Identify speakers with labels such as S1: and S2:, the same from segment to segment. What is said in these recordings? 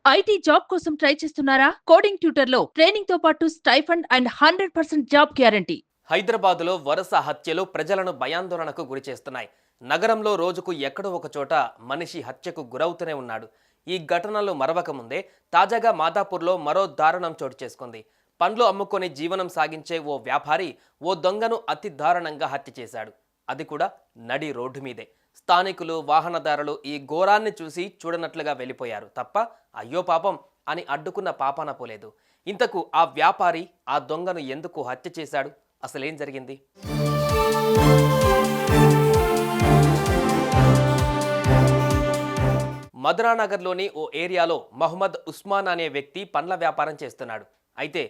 S1: IT job కోసం try చేస్తున్నారా? Coding ట్యూటర్లో training తో పాటు స్టైఫండ్ అండ్ 100% జాబ్ గ్యారంటీ.
S2: హైదరాబాదులో వరుస హత్యలు ప్రజలను భయాందోళనకు గురిచేస్తున్నాయి. నగరంలో రోజుకు ఎక్కడో ఒక చోట మనిషి హత్యకు గురవుతూనే ఉన్నాడు. ఈ ఘటనలు మరవక ముందే తాజాగా మాదాపూర్లో మరో దారుణం చోటు చేసుకుంది. పండ్లు అమ్ముకొని జీవనం సాగించే ఓ వ్యాపారి ఓ దొంగను అతి దారుణంగా హత్య చేశాడు. అది కూడా నడి రోడ్డు మీదే. స్థానికులు, వాహనదారులు ఈ ఘోరాన్ని చూసి చూడనట్లుగా వెళ్ళిపోయారు తప్ప అయ్యో పాపం అని అడ్డుకున్న పాపాన పోలేదు. ఇంతకు ఆ వ్యాపారి ఆ దొంగను ఎందుకు హత్య చేశాడు? అసలేం జరిగింది? మధురానగర్లోని ఓ ఏరియాలో మహమ్మద్ ఉస్మాన్ అనే వ్యక్తి పండ్ల వ్యాపారం చేస్తున్నాడు. అయితే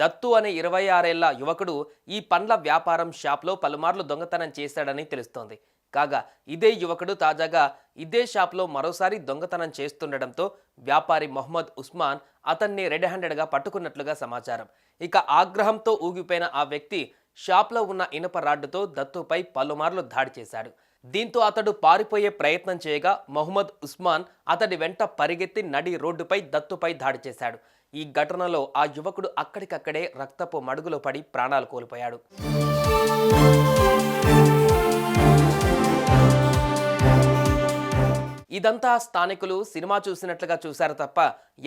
S2: దత్తు అనే 26 ఏళ్ల యువకుడు ఈ పండ్ల వ్యాపారం షాప్లో పలుమార్లు దొంగతనం చేశాడని తెలుస్తోంది. కాగా ఇదే యువకుడు తాజాగా ఇదే షాప్లో మరోసారి దొంగతనం చేస్తుండటంతో వ్యాపారి మహమ్మద్ ఉస్మాన్ అతన్ని రెడ్ హ్యాండెడ్గా పట్టుకున్నట్లుగా సమాచారం. ఇక ఆగ్రహంతో ఊగిపోయిన ఆ వ్యక్తి షాప్లో ఉన్న ఇనుప రాడ్డుతో దత్తుపై పలుమార్లు దాడి చేశాడు. దీంతో అతడు పారిపోయే ప్రయత్నం చేయగా మహమ్మద్ ఉస్మాన్ అతడి వెంట పరిగెత్తి నడి రోడ్డుపై దత్తుపై దాడి చేశాడు. ఈ ఘటనలో ఆ యువకుడు అక్కడికక్కడే రక్తపు మడుగులో పడి ప్రాణాలు కోల్పోయాడు. ఇదంతా స్థానికులు సినిమా చూసినట్లుగా చూశారు తప్ప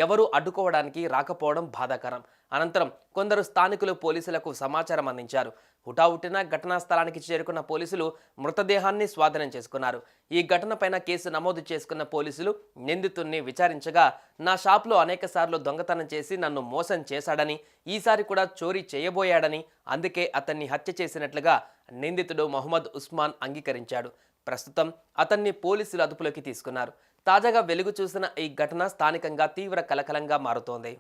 S2: ఎవరూ అడ్డుకోవడానికి రాకపోవడం బాధాకరం. అనంతరం కొందరు స్థానికులు పోలీసులకు సమాచారం అందించారు. హుటాహుటిన ఘటనా స్థలానికి చేరుకున్న పోలీసులు మృతదేహాన్ని స్వాధీనం చేసుకున్నారు. ఈ ఘటనపైన కేసు నమోదు చేసుకున్న పోలీసులు నిందితుడిని విచారించగా, నా షాప్లో అనేకసార్లు దొంగతనం చేసి నన్ను మోసం చేశాడని, ఈసారి కూడా చోరీ చేయబోయాడని, అందుకే అతన్ని హత్య చేసినట్లుగా నిందితుడు మహమ్మద్ ఉస్మాన్ అంగీకరించాడు. ప్రస్తుతం అతన్ని పోలీసులు అదుపులోకి తీసుకున్నారు. తాజాగా వెలుగు చూసిన ఈ ఘటన స్థానికంగా తీవ్ర కలకలంగా మారుతోంది.